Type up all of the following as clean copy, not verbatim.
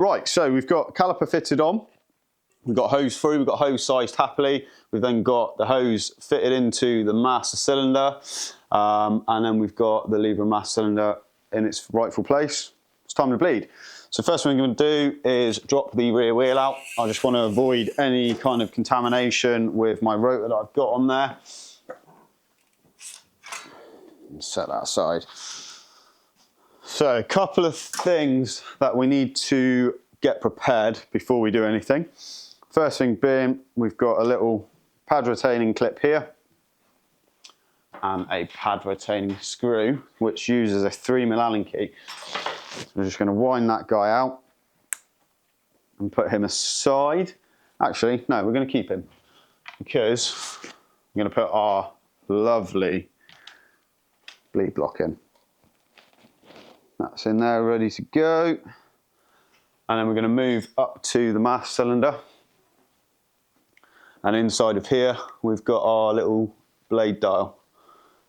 Right, so we've got caliper fitted on. We've got hose through, we've got hose sized happily. We've then got the hose fitted into the master cylinder. And then we've got the lever and master cylinder in its rightful place. It's time to bleed. So first thing I'm going to do is drop the rear wheel out. I just want to avoid any kind of contamination with my rotor that I've got on there. Set that aside. So a couple of things that we need to get prepared before we do anything. First thing being, we've got a little pad retaining clip here and a pad retaining screw, which uses a 3mm Allen key. So we're just going to wind that guy out and put him aside. Actually, no, we're going to keep him because we're going to put our lovely bleed block in. That's in there, ready to go. And then we're going to move up to the master cylinder. And inside of here, we've got our little blade dial.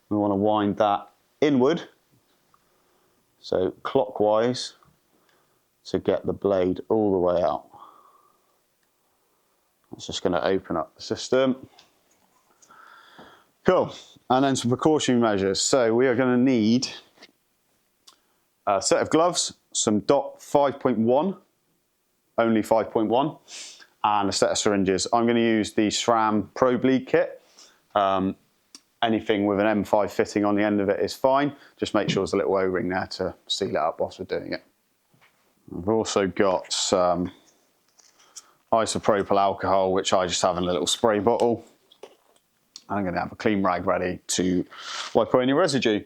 We want to wind that inward, so clockwise, to get the blade all the way out. That's just going to open up the system. Cool. And then some precautionary measures. So we are going to need a set of gloves, some DOT 5.1, only 5.1, and a set of syringes. I'm going to use the SRAM Pro Bleed kit. Anything with an M5 fitting on the end of it is fine. Just make sure there's a little O-ring there to seal it up whilst we're doing it. I've also got some isopropyl alcohol, which I just have in a little spray bottle. I'm going to have a clean rag ready to wipe away any residue.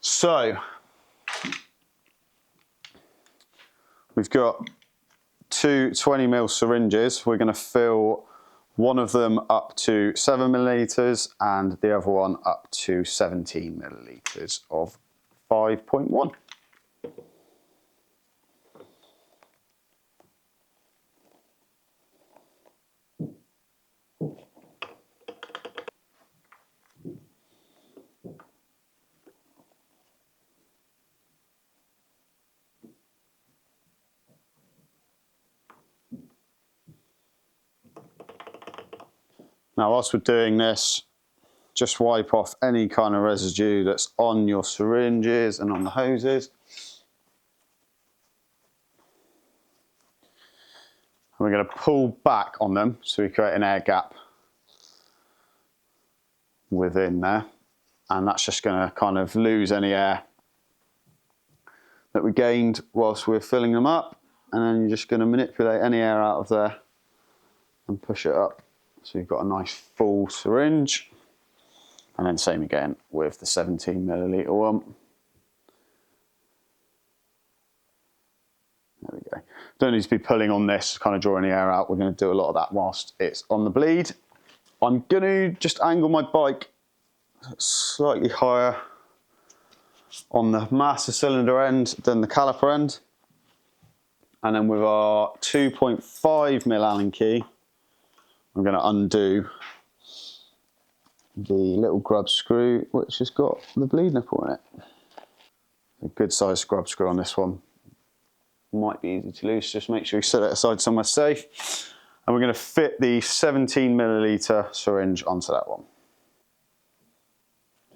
So we've got two 20mm syringes. We're going to fill one of them up to 7ml and the other one up to 17ml of 5.1. Now, whilst we're doing this, just wipe off any kind of residue that's on your syringes and on the hoses. And we're going to pull back on them so we create an air gap within there. And that's just going to kind of lose any air that we gained whilst we're filling them up. And then you're just going to manipulate any air out of there and push it up. So you've got a nice full syringe. And then same again with the 17ml one. There we go. Don't need to be pulling on this, kind of drawing the air out. We're going to do a lot of that whilst it's on the bleed. I'm going to just angle my bike slightly higher on the master cylinder end than the caliper end. And then with our 2.5mm Allen key, I'm going to undo the little grub screw, which has got the bleed nipple in it. A good sized grub screw on this one. Might be easy to lose, just make sure you set it aside somewhere safe. And we're going to fit the 17ml syringe onto that one.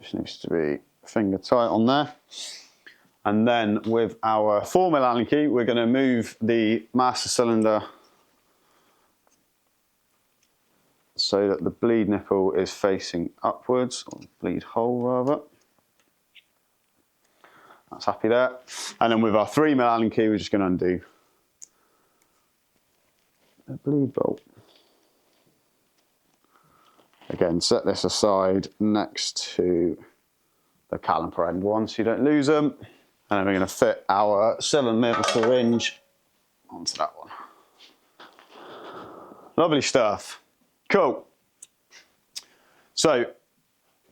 Just needs to be finger tight on there. And then with our 4mm Allen key, we're going to move the master cylinder so that the bleed nipple is facing upwards, or bleed hole rather. That's happy there. And then with our 3mm Allen key, we're just going to undo the bleed bolt. Again, set this aside next to the caliper end one so you don't lose them. And then we're going to fit our 7mm syringe onto that one. Lovely stuff. Cool. So,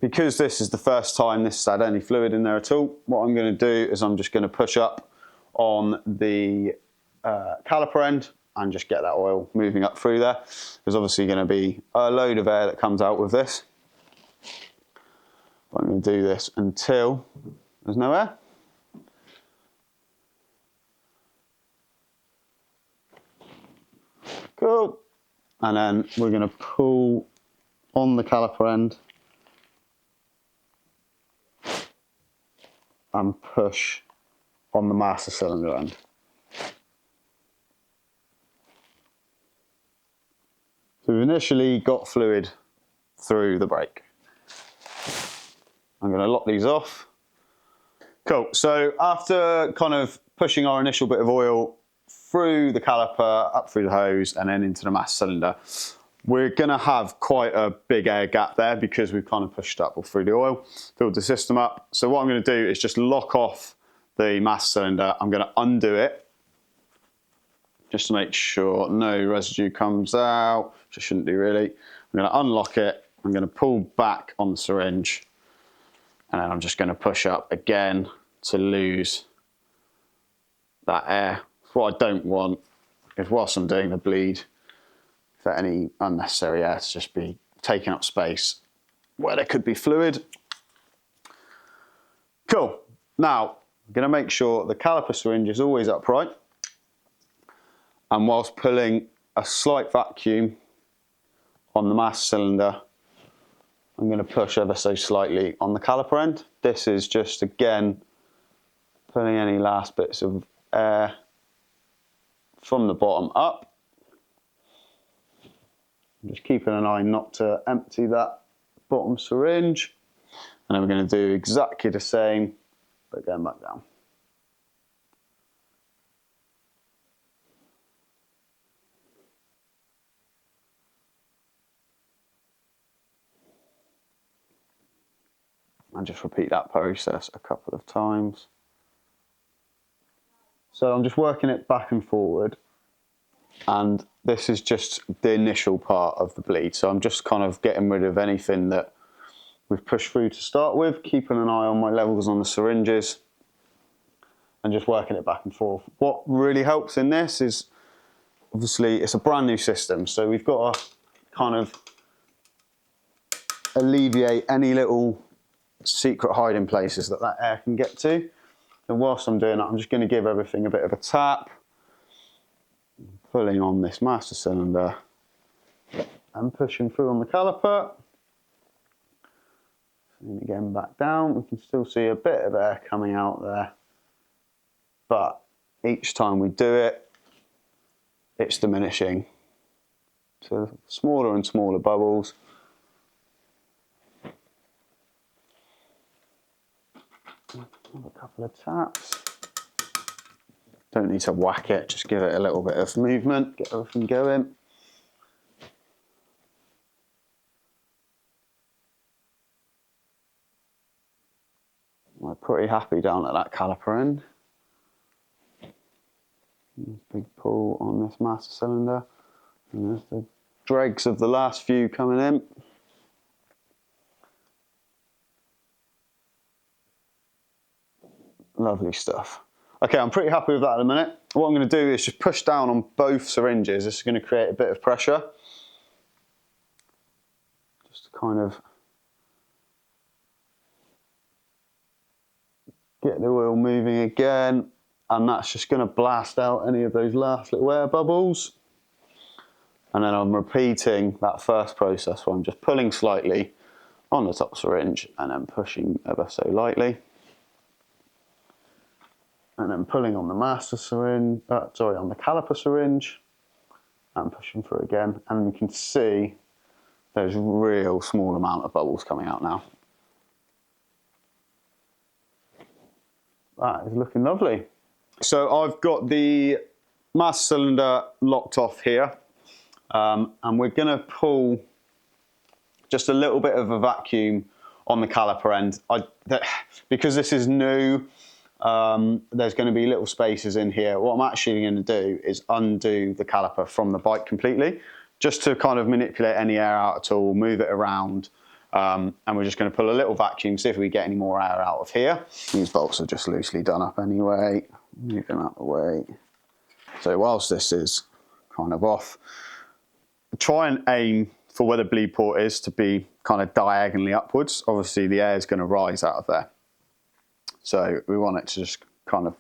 because this is the first time this has had any fluid in there at all, what I'm going to do is I'm just going to push up on the caliper end and just get that oil moving up through there. There's obviously going to be a load of air that comes out with this. But I'm going to do this until there's no air. Cool. And then we're going to pull on the caliper end and push on the master cylinder end. So we've initially got fluid through the brake. I'm going to lock these off. Cool, so after kind of pushing our initial bit of oil through the caliper, up through the hose, and then into the master cylinder, we're going to have quite a big air gap there because we've kind of pushed up all through the oil, filled the system up. So what I'm going to do is just lock off the master cylinder. I'm going to undo it just to make sure no residue comes out, which I shouldn't do really. I'm going to unlock it. I'm going to pull back on the syringe, and then I'm just going to push up again to lose that air. What I don't want is, whilst I'm doing the bleed, for any unnecessary air to just be taking up space where there could be fluid. Cool. Now, I'm going to make sure the caliper syringe is always upright. And whilst pulling a slight vacuum on the master cylinder, I'm going to push ever so slightly on the caliper end. This is just, again, pulling any last bits of air from the bottom up. I'm just keeping an eye not to empty that bottom syringe. And then we're going to do exactly the same, but going back down. And just repeat that process a couple of times. So I'm just working it back and forward, and this is just the initial part of the bleed. So I'm just kind of getting rid of anything that we've pushed through to start with, keeping an eye on my levels on the syringes, and just working it back and forth. What really helps in this is, obviously, it's a brand new system, so we've got to kind of alleviate any little secret hiding places that air can get to. And whilst I'm doing that, I'm just going to give everything a bit of a tap, pulling on this master cylinder and pushing through on the caliper. And again, back down, we can still see a bit of air coming out there, but each time we do it, it's diminishing to smaller and smaller bubbles. Have a couple of taps. Don't need to whack it, just give it a little bit of movement, get everything going. We're pretty happy down at that caliper end. Big pull on this master cylinder, and there's the dregs of the last few coming in. Lovely stuff. Okay, I'm pretty happy with that at the minute. What I'm going to do is just push down on both syringes. This is going to create a bit of pressure. Just to kind of get the oil moving again, and that's just going to blast out any of those last little air bubbles. And then I'm repeating that first process where I'm just pulling slightly on the top syringe and then pushing ever so lightly. And then pulling on the master syringe, on the caliper syringe, and pushing through again. And you can see there's a real small amount of bubbles coming out now. That is looking lovely. So I've got the master cylinder locked off here, and we're going to pull just a little bit of a vacuum on the caliper end. Because this is new, there's going to be little spaces in here. What I'm actually going to do is undo the caliper from the bike completely, just to kind of manipulate any air out at all, move it around, and we're just going to pull a little vacuum, see if we get any more air out of here. These bolts are just loosely done up anyway, move them out of the way. So whilst this is kind of off, try and aim for where the bleed port is to be kind of diagonally upwards. Obviously the air is going to rise out of there. So we want it to just kind of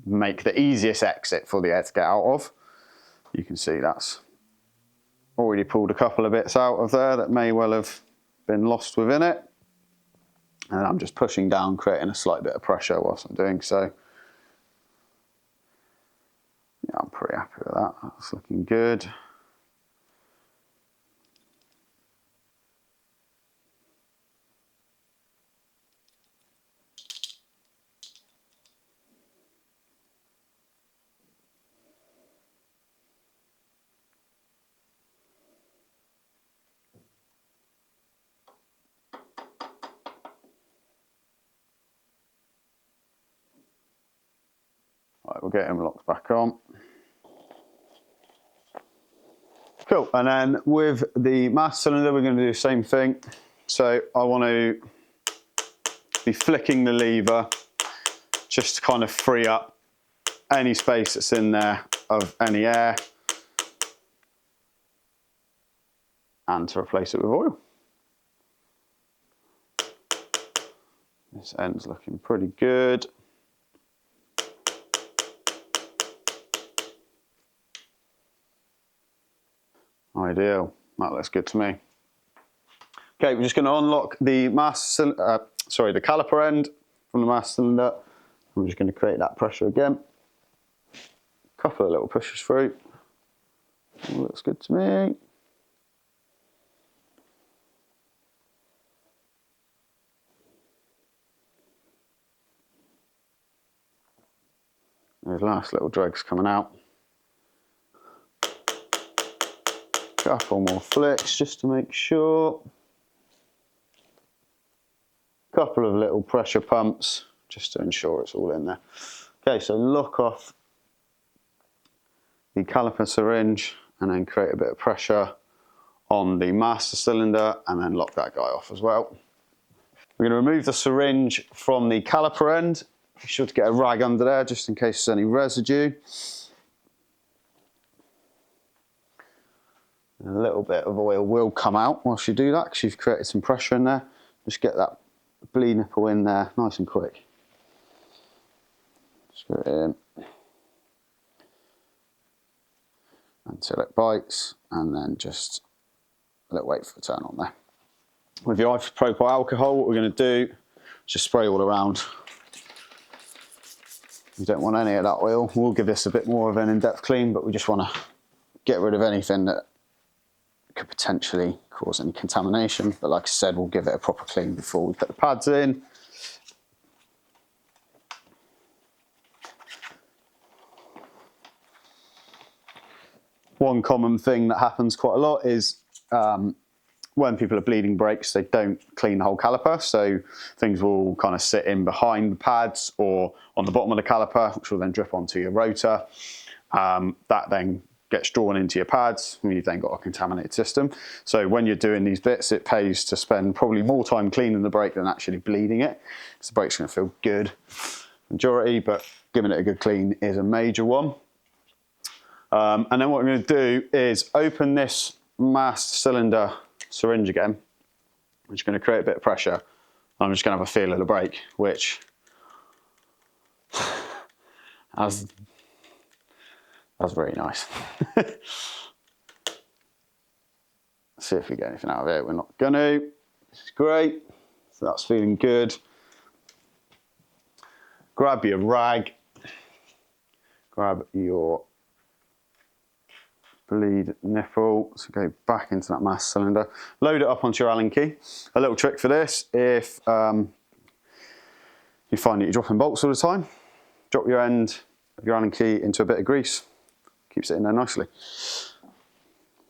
make the easiest exit for the air to get out of. You can see that's already pulled a couple of bits out of there that may well have been lost within it. And I'm just pushing down, creating a slight bit of pressure whilst I'm doing so. Yeah, I'm pretty happy with that. That's looking good. Right, we'll get him locked back on. Cool, and then with the master cylinder, we're going to do the same thing. So I want to be flicking the lever just to kind of free up any space that's in there of any air and to replace it with oil. This end's looking pretty good. Ideal, that looks good to me. Okay, we're just going to unlock the the caliper end from the master cylinder. I'm just going to create that pressure again. A couple of little pushes through. Looks good to me. Those last little dregs coming out. Couple more flicks just to make sure. Couple of little pressure pumps just to ensure it's all in there. Okay, so lock off the caliper syringe and then create a bit of pressure on the master cylinder and then lock that guy off as well. We're going to remove the syringe from the caliper end. Be sure to get a rag under there just in case there's any residue. A little bit of oil will come out whilst you do that because you've created some pressure in there. Just get that bleed nipple in there nice and quick. Screw it in until it bites and then just let it wait for the turn on there. With your isopropyl alcohol, what we're going to do is just spray all around. You don't want any of that oil. We'll give this a bit more of an in-depth clean, but we just want to get rid of anything that could potentially cause any contamination. But like I said, we'll give it a proper clean before we put the pads in. One common thing that happens quite a lot is when people are bleeding brakes, they don't clean the whole caliper. So things will kind of sit in behind the pads or on the bottom of the caliper, which will then drip onto your rotor. That then gets drawn into your pads and you've then got a contaminated system. So when you're doing these bits, it pays to spend probably more time cleaning the brake than actually bleeding it. Because the brake's going to feel good majority, but giving it a good clean is a major one. And then what I'm going to do is open this master cylinder syringe again. I'm just going to create a bit of pressure. I'm just going to have a feel of the brake, which that's very nice. See if we get anything out of it. We're not going to. This is great. So that's feeling good. Grab your rag. Grab your bleed nipple, so go back into that master cylinder, load it up onto your Allen key. A little trick for this, if you find that you're dropping bolts all the time, drop your end of your Allen key into a bit of grease, keeps it in there nicely.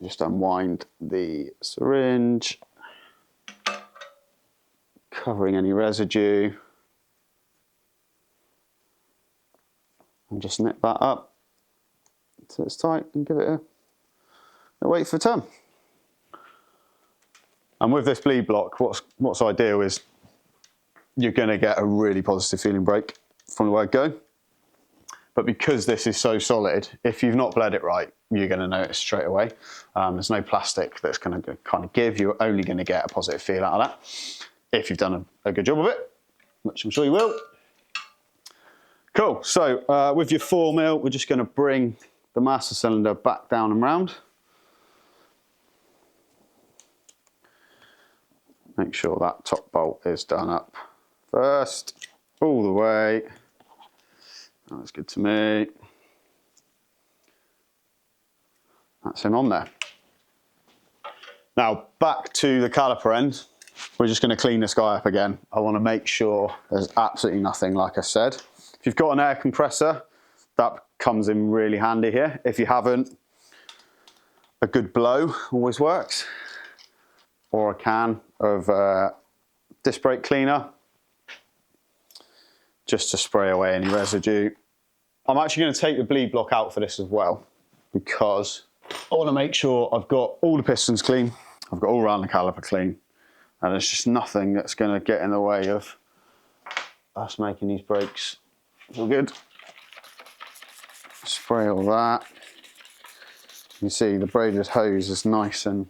Just unwind the syringe, covering any residue, and just nip that up until it's tight and give it a wait for the turn. And with this bleed block, what's ideal is you're going to get a really positive feeling brake from the word go. But because this is so solid, if you've not bled it right, you're going to notice straight away. There's no plastic that's going to kind of give. You're only going to get a positive feel out of that if you've done a good job of it, which I'm sure you will. Cool. So with your 4mm, we're just going to bring the master cylinder back down and round. Make sure that top bolt is done up first, all the way. That's good to me. That's him on there. Now back to the caliper end. We're just going to clean this guy up again. I want to make sure there's absolutely nothing, like I said. If you've got an air compressor, that comes in really handy here. If you haven't, a good blow always works. Or a can of disc brake cleaner, just to spray away any residue. I'm actually going to take the bleed block out for this as well, because I want to make sure I've got all the pistons clean, I've got all around the caliper clean, and there's just nothing that's going to get in the way of us making these brakes feel good. Spray all that. You can see the braided hose is nice and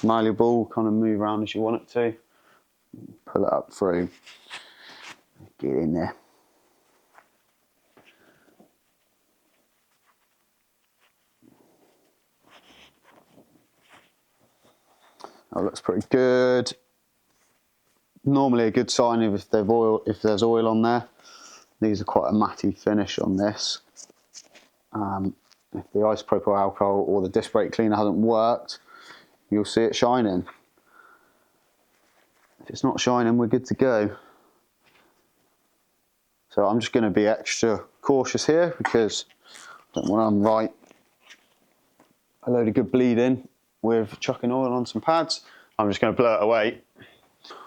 malleable, kind of move around as you want it to. Pull it up through, get in there. That looks pretty good. Normally a good sign if there's oil on there. These are quite a matty finish on this. If the isopropyl alcohol or the disc brake cleaner hasn't worked, you'll see it shining. If it's not shining, we're good to go. So I'm just going to be extra cautious here, because I don't want to invite a load of good bleed in with chucking oil on some pads. I'm just going to blow it away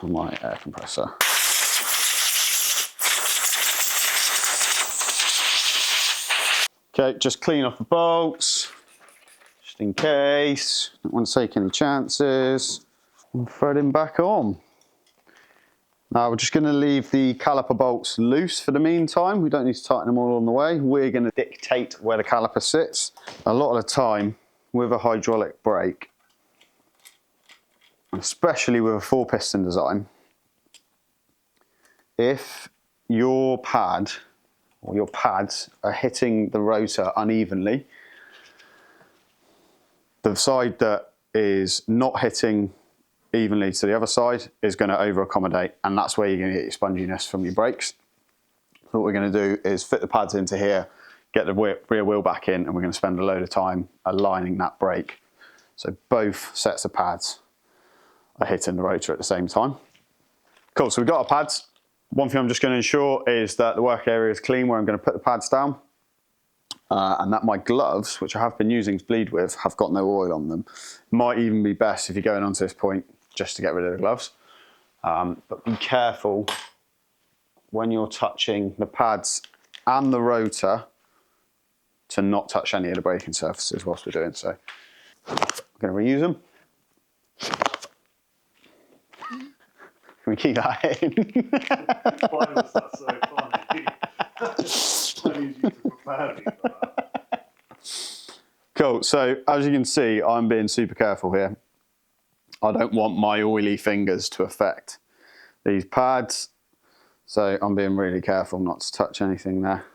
with my air compressor. Okay, just clean off the bolts, just in case. Don't want to take any chances. And thread him back on. Now we're just going to leave the caliper bolts loose for the meantime. We don't need to tighten them all on the way. We're going to dictate where the caliper sits. A lot of the time with a hydraulic brake, especially with a 4-piston design, if your pad or your pads are hitting the rotor unevenly, the side that is not hitting evenly to the other side is going to over accommodate, and that's where you're going to get your sponginess from your brakes. So what we're going to do is fit the pads into here, get the rear wheel back in, and we're going to spend a load of time aligning that brake so both sets of pads are hitting the rotor at the same time. Cool, so we've got our pads. One thing I'm just going to ensure is that the work area is clean where I'm going to put the pads down, and that my gloves, which I have been using to bleed with, have got no oil on them. Might even be best if you're going on to this point just to get rid of the gloves. But be careful when you're touching the pads and the rotor to not touch any of the braking surfaces whilst we're doing so. I'm going to reuse them. Can we keep that in? Why was that so funny? I need you to prepare me for that. Cool, so as you can see, I'm being super careful here. I don't want my oily fingers to affect these pads, so I'm being really careful not to touch anything there.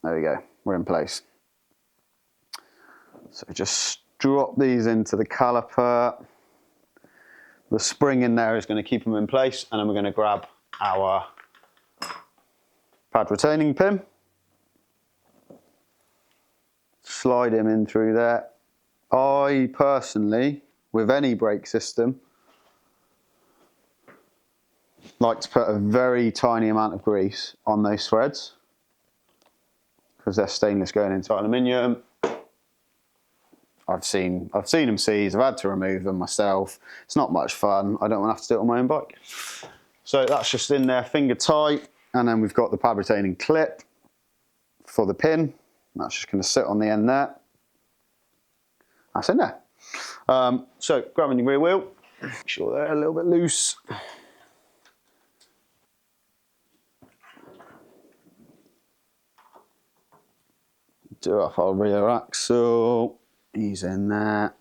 There we go, we're in place. So just drop these into the caliper. The spring in there is going to keep them in place, and then we're going to grab our pad retaining pin, slide him in through there. I personally, with any brake system, like to put a very tiny amount of grease on those threads, because they're stainless going into aluminium. I've seen them seized, I've had to remove them myself. It's not much fun. I don't want to have to do it on my own bike. So that's just in there, finger tight, and then we've got the pad retaining clip for the pin. That's just going to sit on the end there. That's in there. So grabbing your rear wheel, make sure they're a little bit loose. Do up our rear axle. He's in there.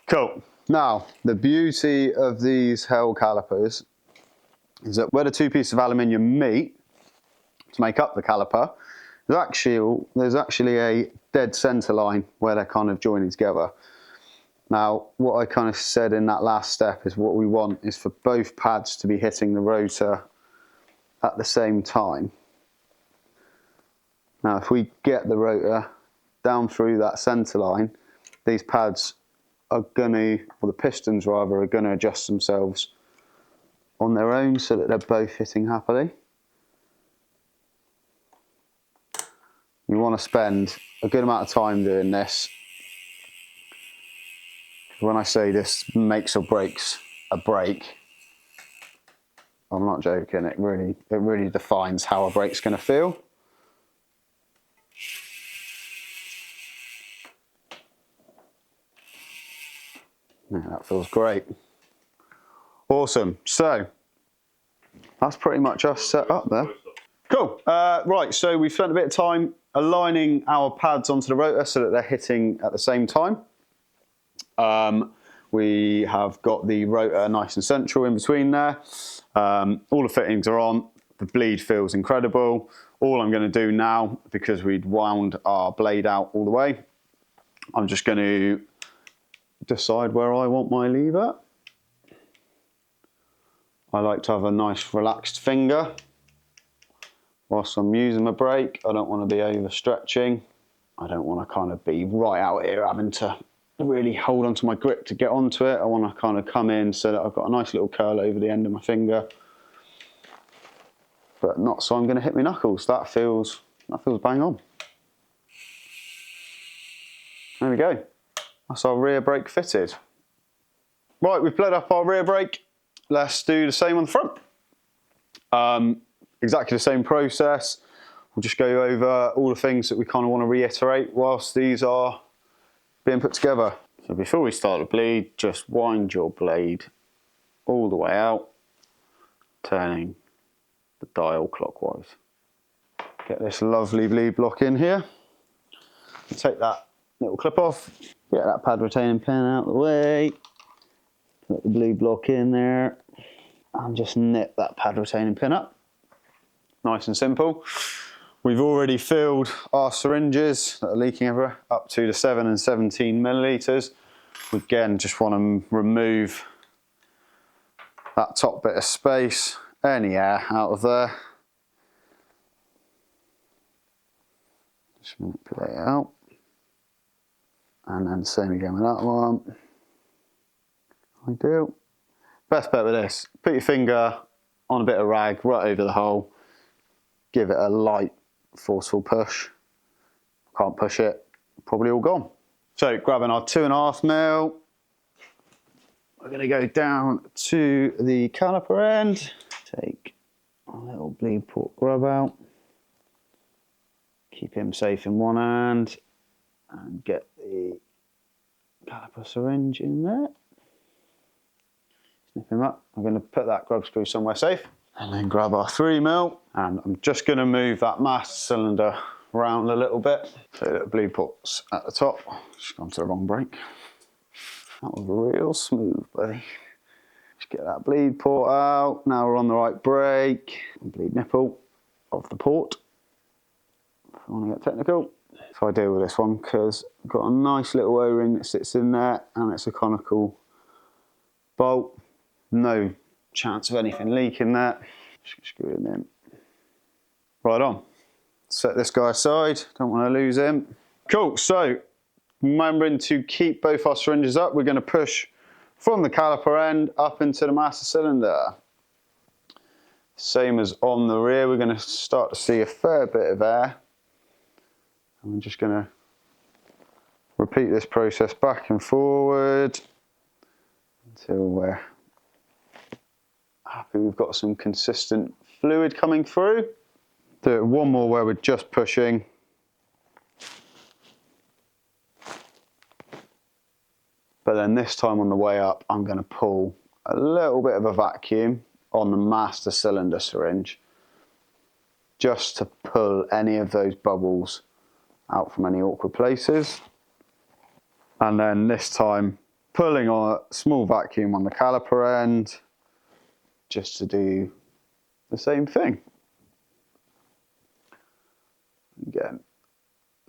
Cool. Now, the beauty of these HEL calipers is that where the two pieces of aluminium meet to make up the caliper there's actually a dead centre line where they're kind of joining together. Now, what I kind of said in that last step is what we want is for both pads to be hitting the rotor at the same time. Now, if we get the rotor down through that centre line, these pads are going to, or the pistons rather, are going to adjust themselves on their own so that they're both hitting happily. You want to spend a good amount of time doing this. When I say this makes or breaks a brake, I'm not joking, it really defines how a brake's going to feel. Yeah, that feels great. Awesome. So that's pretty much us set up there. Cool. Right, so we've spent a bit of time aligning our pads onto the rotor so that they're hitting at the same time. We have got the rotor nice and central in between there. All the fittings are on. The bleed feels incredible. All I'm going to do now, because we'd wound our blade out all the way, I'm just going to decide where I want my lever. I like to have a nice relaxed finger whilst I'm using my brake. I don't want to be overstretching. I don't want to kind of be right out here having to really hold onto my grip to get onto it. I want to kind of come in so that I've got a nice little curl over the end of my finger, but not so I'm going to hit my knuckles. That feels bang on. There we go. That's our rear brake fitted. Right, we've bled up our rear brake. Let's do the same on the front. Exactly the same process. We'll just go over all the things that we kind of want to reiterate whilst these are being put together. So before we start the bleed, just wind your blade all the way out, turning the dial clockwise. Get this lovely bleed block in here. Take that little clip off, get that pad retaining pin out of the way, put the bleed block in there, and just nip that pad retaining pin up. Nice and simple. We've already filled our syringes that are leaking everywhere up to the 7 and 17 millilitres. We again just want to remove that top bit of space, any air out of there. Just manipulate it out. And then same again with that one. Ideal. Best bet with this, put your finger on a bit of rag right over the hole, give it a light forceful push. Can't push it, probably all gone. So grabbing our 2.5 mil, we're going to go down to the caliper end, take a little bleed port grub out, keep him safe in one hand, and get the caliper syringe in there. Snip him up. I'm going to put that grub screw somewhere safe, and then grab our 3 mil, and I'm just going to move that master cylinder around a little bit. So the bleed port's at the top. Just gone to the wrong brake. That was real smooth, buddy. Just get that bleed port out. Now we're on the right brake. Bleed nipple of the port. If I want to get technical. So I deal with this one because I've got a nice little O-ring that sits in there, and it's a conical bolt. No chance of anything leaking there. Just screw it in. Right on. Set this guy aside. Don't want to lose him. Cool. So remembering to keep both our syringes up, we're going to push from the caliper end up into the master cylinder. Same as on the rear, we're going to start to see a fair bit of air. And we're just going to repeat this process back and forward until we're happy we've got some consistent fluid coming through. Do it one more where we're just pushing. But then this time on the way up, I'm going to pull a little bit of a vacuum on the master cylinder syringe, just to pull any of those bubbles out from any awkward places. And then this time, pulling on a small vacuum on the caliper end, just to do the same thing. Again,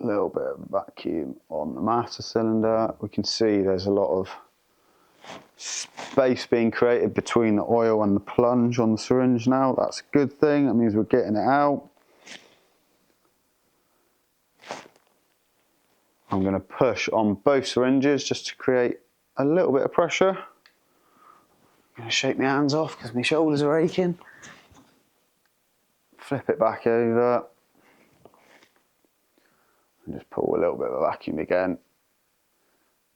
a little bit of vacuum on the master cylinder. We can see there's a lot of space being created between the oil and the plunge on the syringe now. That's a good thing. That means we're getting it out. I'm going to push on both syringes just to create a little bit of pressure. I'm going to shake my hands off because my shoulders are aching. Flip it back over. And just pull a little bit of vacuum again.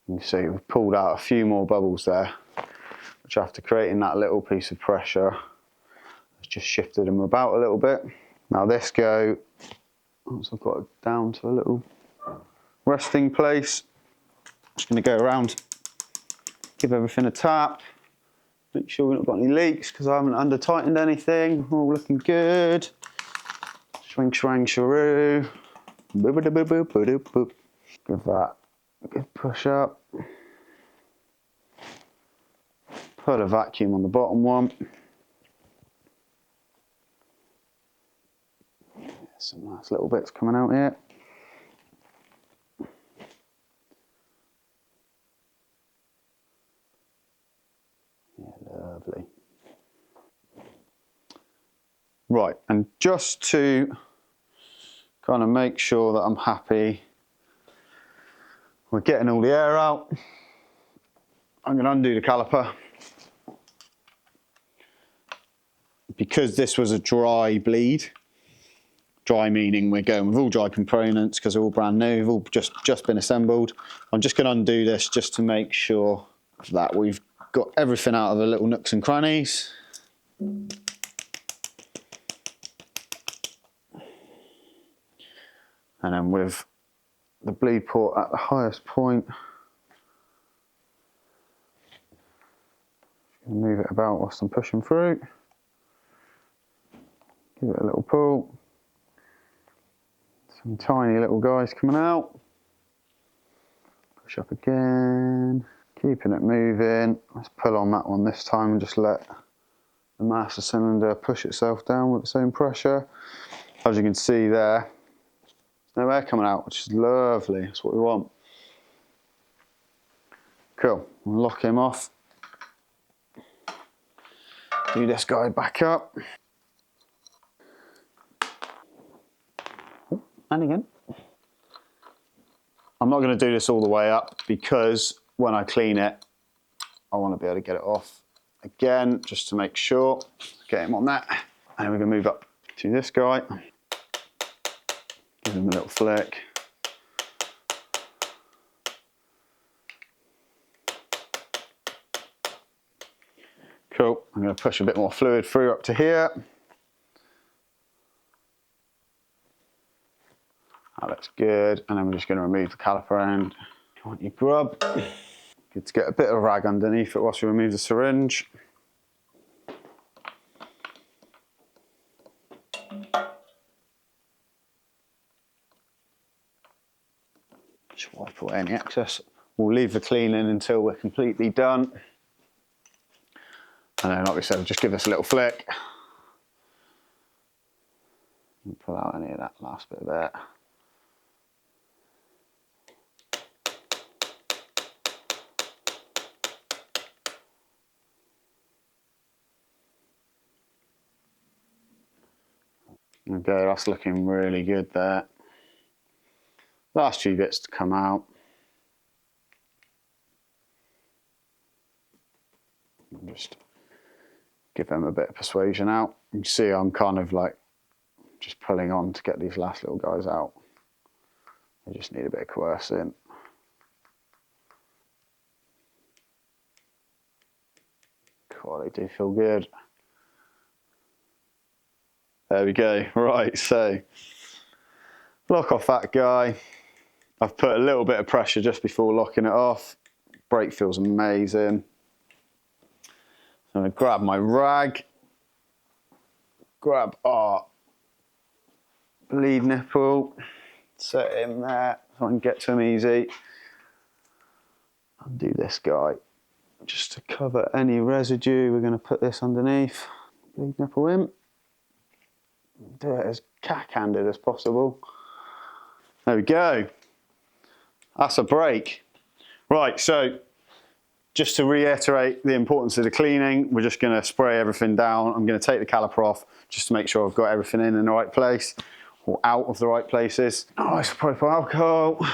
You can see we've pulled out a few more bubbles there, which after creating that little piece of pressure, has just shifted them about a little bit. Now this go, once I've got it down to a little resting place, I'm just going to go around, give everything a tap, make sure we've not got any leaks because I haven't under tightened anything. All looking good. Swing, swang, sharoo. Boop, boop, boop, boop, boop, boop. Give that a good push up. Put a vacuum on the bottom one. Some nice little bits coming out here. Yeah, lovely. Right, and just to kind of make sure that I'm happy we're getting all the air out, I'm going to undo the caliper. Because this was a dry bleed, dry meaning we're going with all dry components because they're all brand new, they've all just been assembled. I'm just going to undo this just to make sure that we've got everything out of the little nooks and crannies. And then with the bleed port at the highest point, move it about whilst I'm pushing through. Give it a little pull. Some tiny little guys coming out. Push up again. Keeping it moving. Let's pull on that one this time and just let the master cylinder push itself down with its own pressure. As you can see there, there's no air coming out, which is lovely. That's what we want. Cool. We'll lock him off. Do this guy back up. And again. I'm not going to do this all the way up because when I clean it, I want to be able to get it off again, just to make sure. Get him on that. And we're going to move up to this guy. Give him a little flick. Cool. I'm going to push a bit more fluid through up to here. That looks good. And then we're just going to remove the caliper end. You want your grub. Good to get a bit of rag underneath it whilst we remove the syringe. Just wipe away any excess. We'll leave the cleaning until we're completely done. And then, like we said, just give this a little flick. And pull out any of that last bit there. Okay, that's looking really good there. Last few bits to come out. Just give them a bit of persuasion out. You can see I'm kind of like just pulling on to get these last little guys out. They just need a bit of coercing. Cool, they do feel good. There we go. Right, so lock off that guy. I've put a little bit of pressure just before locking it off. Brake feels amazing. I'm going to grab my rag, grab our bleed nipple, set it in there so I can get to him easy. Undo this guy just to cover any residue. We're going to put this underneath. Bleed nipple in. Do it as cack-handed as possible. There we go. That's a brake. Right, so just to reiterate the importance of the cleaning, we're just going to spray everything down. I'm going to take the caliper off just to make sure I've got everything in the right place or out of the right places. Nice propyl alcohol.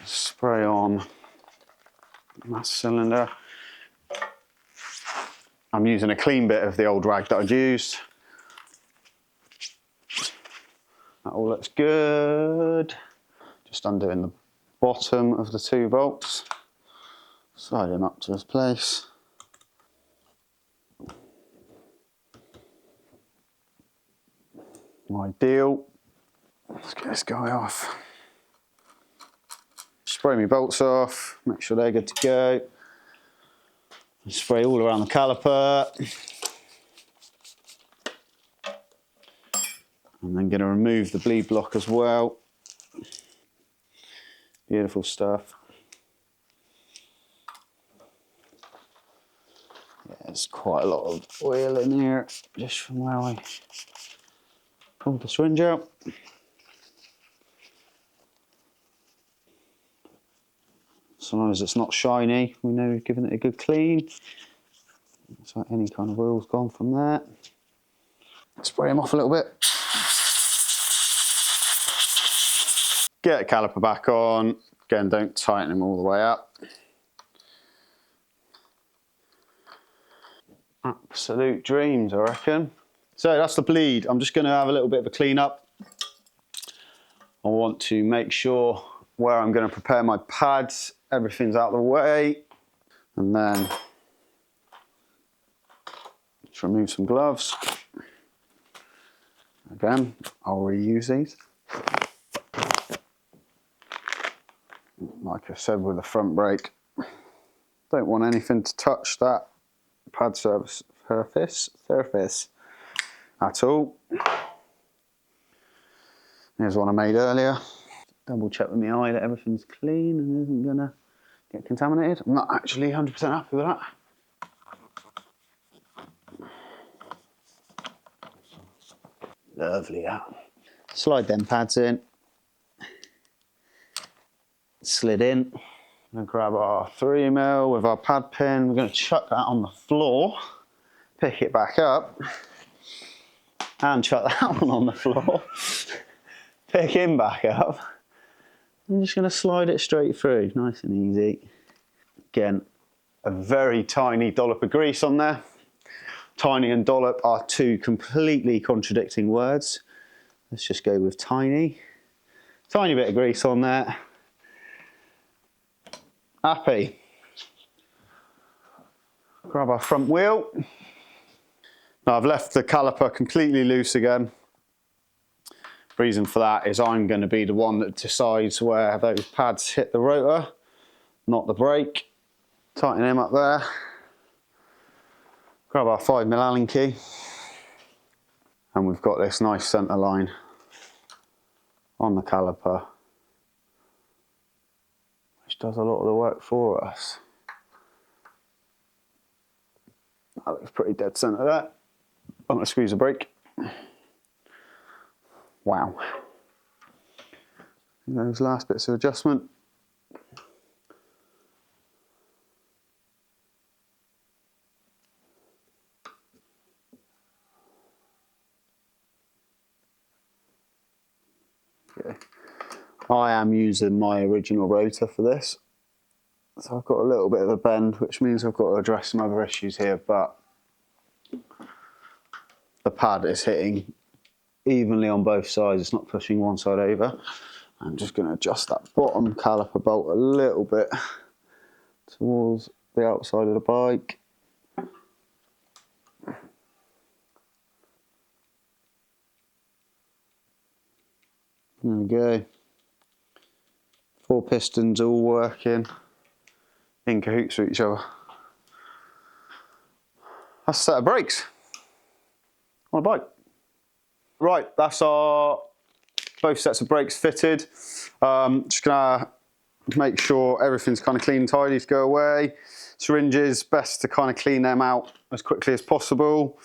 Spray on master cylinder. I'm using a clean bit of the old rag that I'd used. That all looks good. Just undoing the bottom of the 2 bolts. Sliding up to this place. Ideal. Let's get this guy off. Spray my bolts off, make sure they're good to go. Spray all around the caliper. And then going to remove the bleed block as well. Beautiful stuff. Yeah, there's quite a lot of oil in here, just from where I pulled the syringe out. As long as it's not shiny, we know we've given it a good clean. So any kind of oil's gone from there. Spray them off a little bit. Get the caliper back on. Again, don't tighten them all the way up. Absolute dreams, I reckon. So that's the bleed. I'm just going to have a little bit of a clean up. I want to make sure where I'm going to prepare my pads, everything's out of the way. And then just remove some gloves. Again, I'll reuse these. Like I said with the front brake, don't want anything to touch that pad surface at all. Here's one I made earlier. Double check with my eye that everything's clean and isn't gonna get contaminated. I'm not actually 100% happy with that. Lovely that. Slide them pads in. Slid in. I'm going to grab our 3mm with our pad pin. We're going to chuck that on the floor. Pick it back up. And chuck that one on the floor. Pick him back up. I'm just going to slide it straight through. Nice and easy. Again, a very tiny dollop of grease on there. Tiny and dollop are 2 completely contradicting words. Let's just go with tiny. Tiny bit of grease on there. Happy. Grab our front wheel. Now I've left the caliper completely loose again. Reason for that is I'm going to be the one that decides where those pads hit the rotor, not the brake. Tighten him up there. Grab our 5mm Allen key. And we've got this nice centre line on the caliper, which does a lot of the work for us. That looks pretty dead centre there. I'm going to squeeze the brake. Wow. Those last bits of adjustment. Okay. I am using my original rotor for this. So I've got a little bit of a bend, which means I've got to address some other issues here, but the pad is hitting evenly on both sides. It's not pushing one side over. I'm just going to adjust that bottom caliper bolt a little bit towards the outside of the bike. There we go. 4 pistons all working in cahoots with each other. That's a set of brakes on a bike. Right, that's our both sets of brakes fitted. Just gonna make sure everything's kind of clean and tidy to go away. Syringes, best to kind of clean them out as quickly as possible.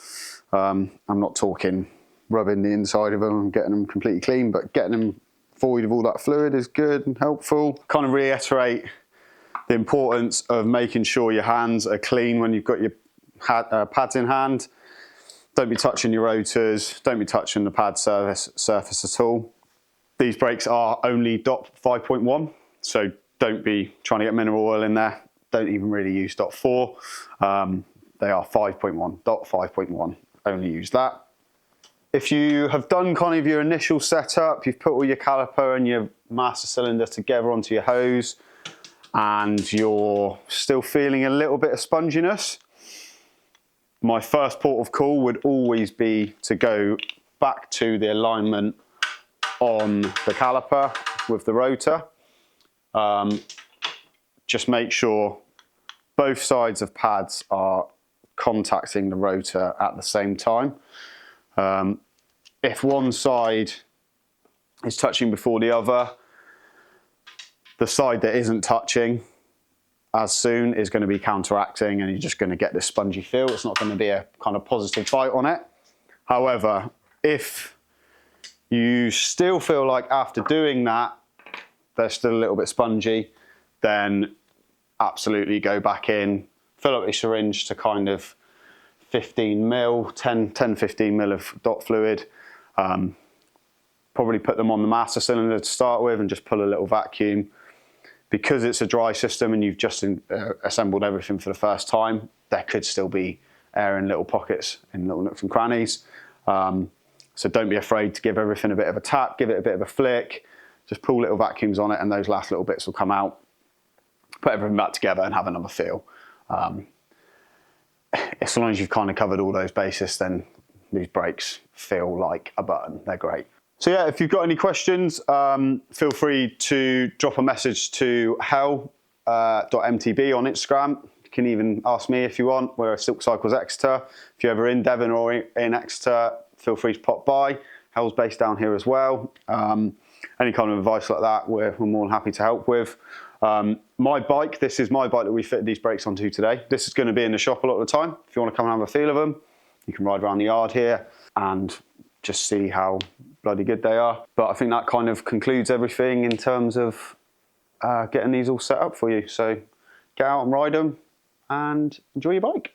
I'm not talking rubbing the inside of them and getting them completely clean, but getting them void of all that fluid is good and helpful. Kind of reiterate the importance of making sure your hands are clean when you've got your pads in hand. Don't be touching your rotors, don't be touching the pad surface at all. These brakes are only DOT 5.1, so don't be trying to get mineral oil in there. Don't even really use DOT 4. They are 5.1, DOT 5.1, only use that. If you have done kind of your initial setup, you've put all your caliper and your master cylinder together onto your hose, and you're still feeling a little bit of sponginess, my first port of call would always be to go back to the alignment on the caliper with the rotor. Just make sure both sides of pads are contacting the rotor at the same time. If one side is touching before the other, the side that isn't touching as soon is going to be counteracting, and you're just going to get this spongy feel. It's not going to be a kind of positive bite on it. However, if you still feel like after doing that they're still a little bit spongy, then absolutely go back in, fill up your syringe to kind of 15 mil, 10-15 mil of DOT fluid. Probably put them on the master cylinder to start with and just pull a little vacuum. Because it's a dry system and you've just assembled everything for the first time, there could still be air in little pockets, in little nooks and crannies. So don't be afraid to give everything a bit of a tap, give it a bit of a flick, just pull little vacuums on it and those last little bits will come out. Put everything back together and have another feel. As long as you've kind of covered all those bases, then these brakes feel like a button. They're great. So yeah, if you've got any questions, feel free to drop a message to HEL.MTB on Instagram. You can even ask me if you want. We're at Silk Cycles Exeter. If you're ever in Devon or in Exeter, feel free to pop by. HEL's based down here as well. Any kind of advice like that, we're more than happy to help with. My bike, this is my bike that we fitted these brakes onto today. This is going to be in the shop a lot of the time. If you want to come and have a feel of them, you can ride around the yard here and just see how bloody good they are. But I think that kind of concludes everything in terms of getting these all set up for you. So get out and ride them and enjoy your bike.